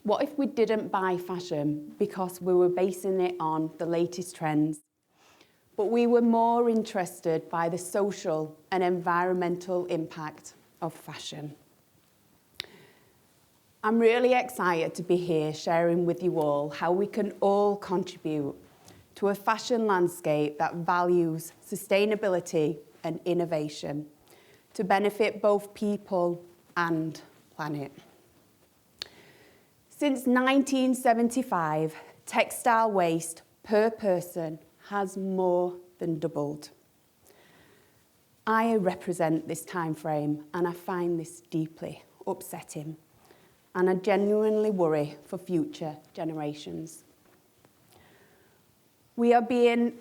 What if we didn't buy fashion because we were basing it on the latest trends, but we were more interested by the social and environmental impact of fashion? I'm really excited to be here sharing with you all how we can all contribute to a fashion landscape that values sustainability and innovation to benefit both people and planet. Since 1975, textile waste per person has more than doubled. I represent this time frame and I find this deeply upsetting, and I genuinely worry for future generations. We are being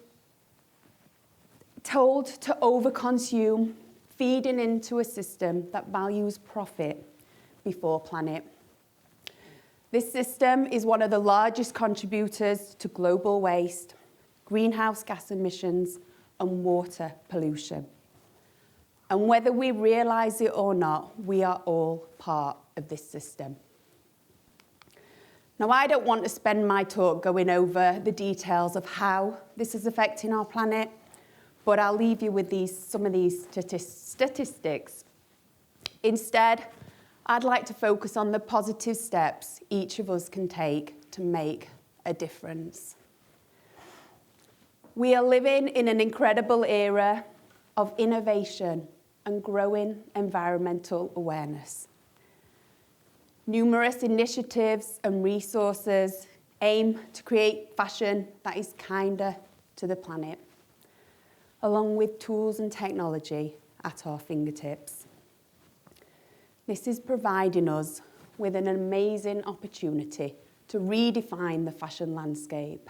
told to overconsume, feeding into a system that values profit before planet. This system is one of the largest contributors to global waste, greenhouse gas emissions, and water pollution. And whether we realise it or not, we are all part of this system. Now, I don't want to spend my talk going over the details of how this is affecting our planet, but I'll leave you with some of these statistics. Instead, I'd like to focus on the positive steps each of us can take to make a difference. We are living in an incredible era of innovation and growing environmental awareness. Numerous initiatives and resources aim to create fashion that is kinder to the planet, along with tools and technology at our fingertips. This is providing us with an amazing opportunity to redefine the fashion landscape.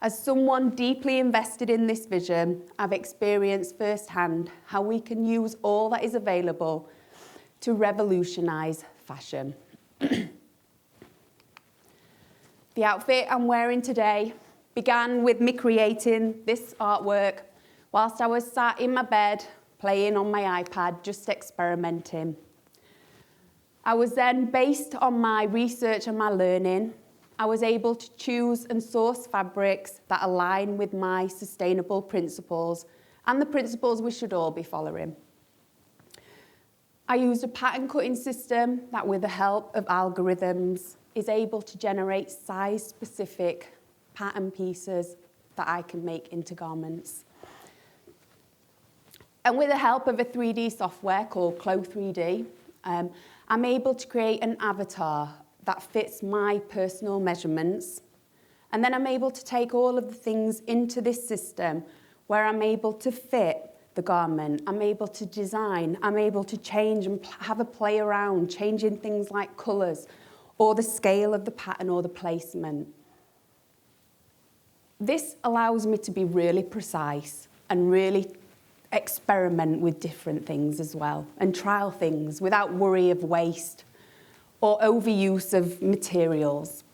As someone deeply invested in this vision, I've experienced firsthand how we can use all that is available to revolutionise fashion. The outfit I'm wearing today began with me creating this artwork whilst I was sat in my bed playing on my iPad, just experimenting. I was then, based on my research and my learning, I was able to choose and source fabrics that align with my sustainable principles and the principles we should all be following. I used a pattern cutting system that, with the help of algorithms, is able to generate size-specific pattern pieces that I can make into garments. And with the help of a 3D software called Clo3D, I'm able to create an avatar that fits my personal measurements. And then I'm able to take all of the things into this system where I'm able to fit the garment, I'm able to design, I'm able to change and have a play around, changing things like colours or the scale of the pattern or the placement. This allows me to be really precise and really experiment with different things as well and trial things without worry of waste or overuse of materials.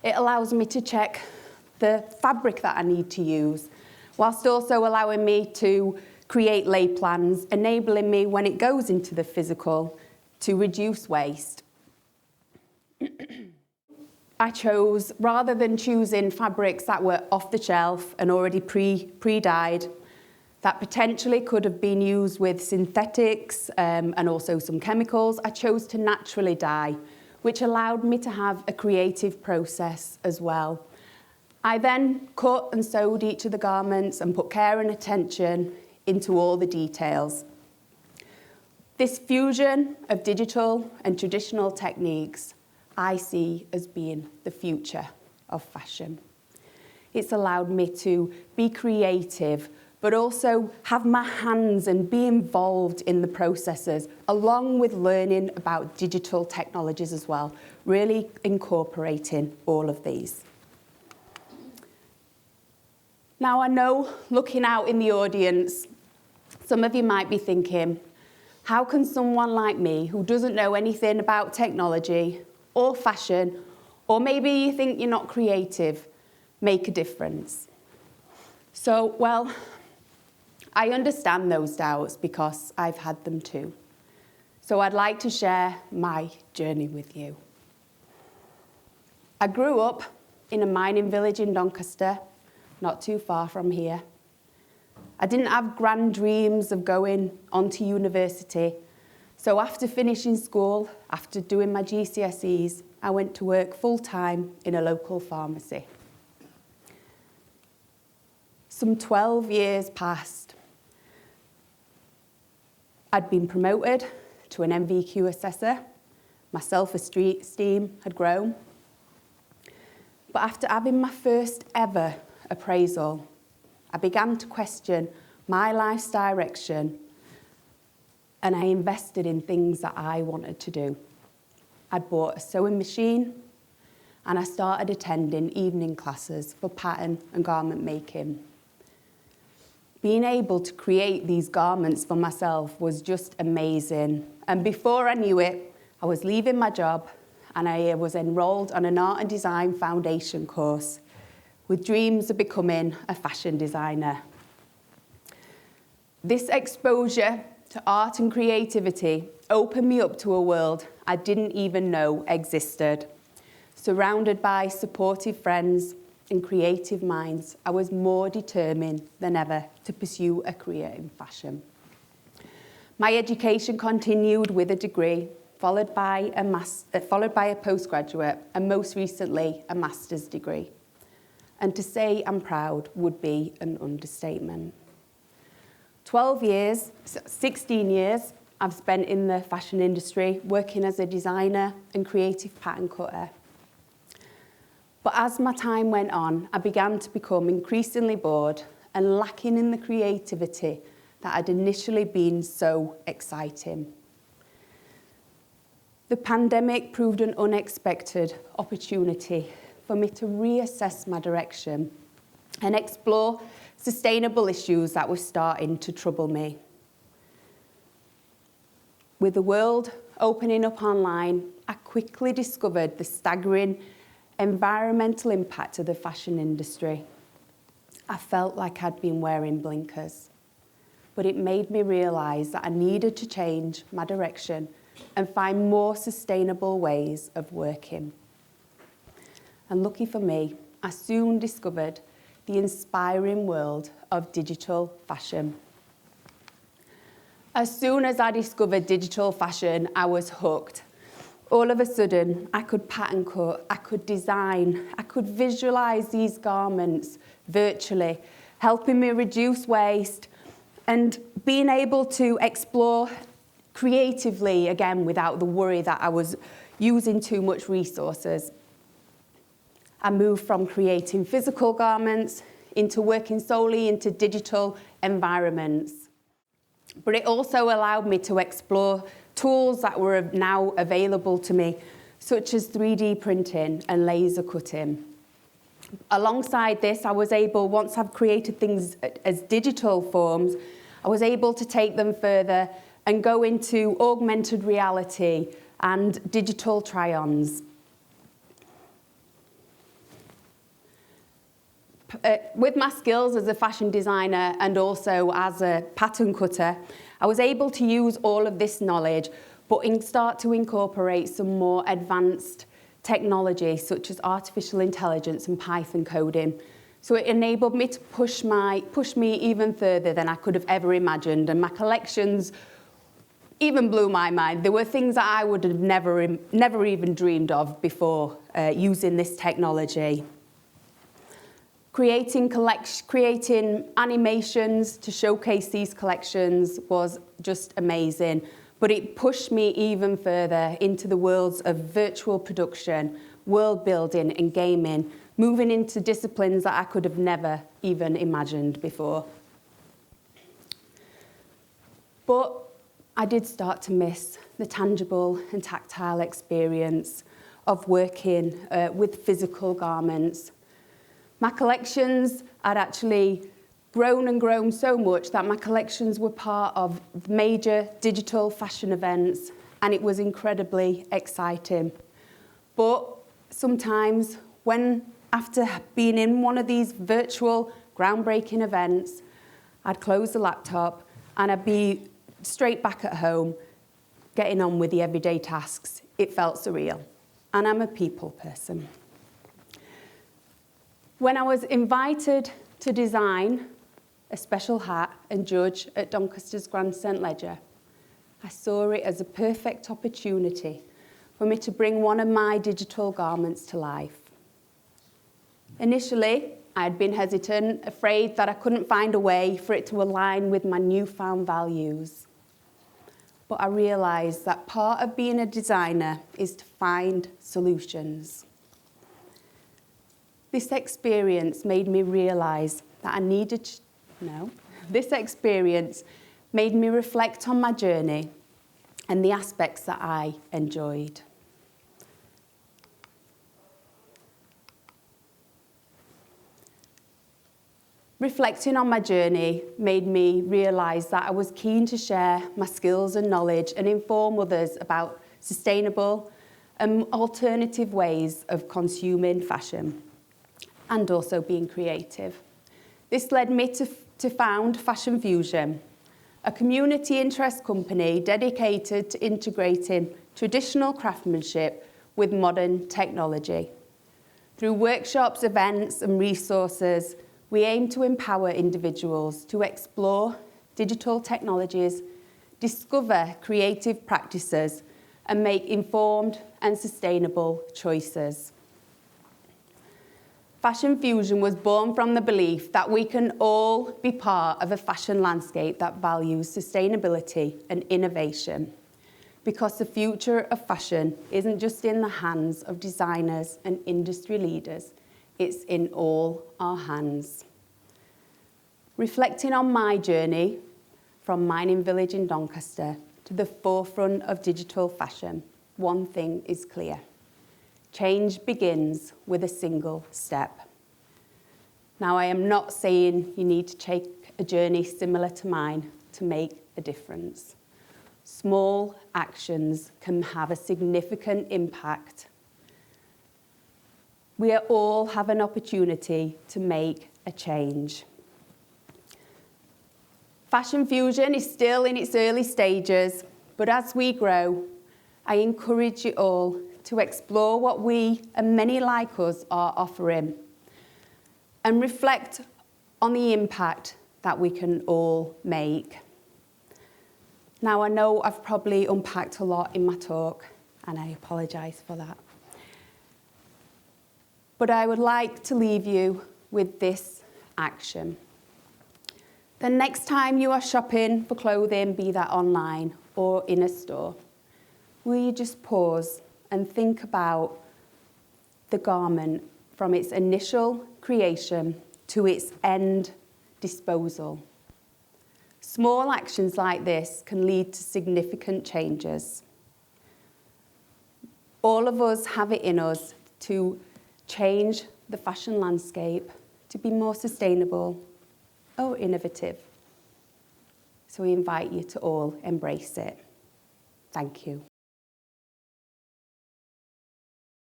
It allows me to check the fabric that I need to use, whilst also allowing me to create lay plans, enabling me, when it goes into the physical, to reduce waste. I chose, rather than choosing fabrics that were off the shelf and already pre-dyed, that potentially could have been used with synthetics and also some chemicals, I chose to naturally dye, which allowed me to have a creative process as well. I then cut and sewed each of the garments and put care and attention into all the details. This fusion of digital and traditional techniques I see as being the future of fashion. It's allowed me to be creative, but also have my hands and be involved in the processes, along with learning about digital technologies as well, really incorporating all of these. Now, I know, looking out in the audience, some of you might be thinking, how can someone like me, who doesn't know anything about technology or fashion, or maybe you think you're not creative, make a difference? So, well, I understand those doubts because I've had them too. So I'd like to share my journey with you. I grew up in a mining village in Doncaster, not too far from here. I didn't have grand dreams of going on to university, so after finishing school, after doing my GCSEs, I went to work full-time in a local pharmacy. Some 12 years passed. I'd been promoted to an MVQ assessor. My self-esteem had grown. But after having my first ever appraisal, I began to question my life's direction, and I invested in things that I wanted to do. I'd bought a sewing machine, and I started attending evening classes for pattern and garment making. Being able to create these garments for myself was just amazing. And before I knew it, I was leaving my job and I was enrolled on an art and design foundation course with dreams of becoming a fashion designer. This exposure to art and creativity opened me up to a world I didn't even know existed. Surrounded by supportive friends and creative minds, I was more determined than ever to pursue a career in fashion. My education continued with a degree, followed by a postgraduate, and most recently, a master's degree. And to say I'm proud would be an understatement. 16 years I've spent in the fashion industry, working as a designer and creative pattern cutter. But as my time went on, I began to become increasingly bored and lacking in the creativity that had initially been so exciting. The pandemic proved an unexpected opportunity for me to reassess my direction and explore sustainable issues that were starting to trouble me. With the world opening up online, I quickly discovered the staggering environmental impact of the fashion industry. I felt like I'd been wearing blinkers, but it made me realise that I needed to change my direction and find more sustainable ways of working. And lucky for me, I soon discovered the inspiring world of digital fashion. As soon as I discovered digital fashion, I was hooked. All of a sudden, I could pattern cut, I could design, I could visualise these garments virtually, helping me reduce waste and being able to explore creatively again without the worry that I was using too much resources. I moved from creating physical garments into working solely into digital environments. But it also allowed me to explore tools that were now available to me, such as 3D printing and laser cutting. Alongside this, I was able, once I've created things as digital forms, I was able to take them further and go into augmented reality and digital try-ons. With my skills as a fashion designer and also as a pattern cutter, I was able to use all of this knowledge, but start to incorporate some more advanced technology, such as artificial intelligence and Python coding. So it enabled me to push me even further than I could have ever imagined, and my collections even blew my mind. There were things that I would have never even dreamed of before using this technology. Creating animations to showcase these collections was just amazing, but it pushed me even further into the worlds of virtual production, world building and gaming, moving into disciplines that I could have never even imagined before. But I did start to miss the tangible and tactile experience of working with physical garments. My collections had actually grown and grown so much that my collections were part of major digital fashion events, and it was incredibly exciting. But sometimes after being in one of these virtual groundbreaking events, I'd close the laptop and I'd be straight back at home, getting on with the everyday tasks, it felt surreal. And I'm a people person. When I was invited to design a special hat and judge at Doncaster's Grand St Leger, I saw it as a perfect opportunity for me to bring one of my digital garments to life. Initially, I had been hesitant, afraid that I couldn't find a way for it to align with my newfound values. But I realised that part of being a designer is to find solutions. This experience made me realise that this experience made me reflect on my journey and the aspects that I enjoyed. Reflecting on my journey made me realise that I was keen to share my skills and knowledge and inform others about sustainable and alternative ways of consuming fashion and also being creative. This led me to found Fashion Fusion, a community interest company dedicated to integrating traditional craftsmanship with modern technology. Through workshops, events, and resources, we aim to empower individuals to explore digital technologies, discover creative practices, and make informed and sustainable choices. Fashion Fusion was born from the belief that we can all be part of a fashion landscape that values sustainability and innovation, because the future of fashion isn't just in the hands of designers and industry leaders, it's in all our hands. Reflecting on my journey from mining village in Doncaster to the forefront of digital fashion, one thing is clear. Change begins with a single step. Now, I am not saying you need to take a journey similar to mine to make a difference. Small actions can have a significant impact. We all have an opportunity to make a change. Fashion Fusion is still in its early stages, but as we grow, I encourage you all to explore what we and many like us are offering and reflect on the impact that we can all make. Now, I know I've probably unpacked a lot in my talk, and I apologise for that. But I would like to leave you with this action. The next time you are shopping for clothing, be that online or in a store, will you just pause and think about the garment from its initial creation to its end disposal? Small actions like this can lead to significant changes. All of us have it in us to change the fashion landscape to be more sustainable or innovative. So we invite you to all embrace it. Thank you.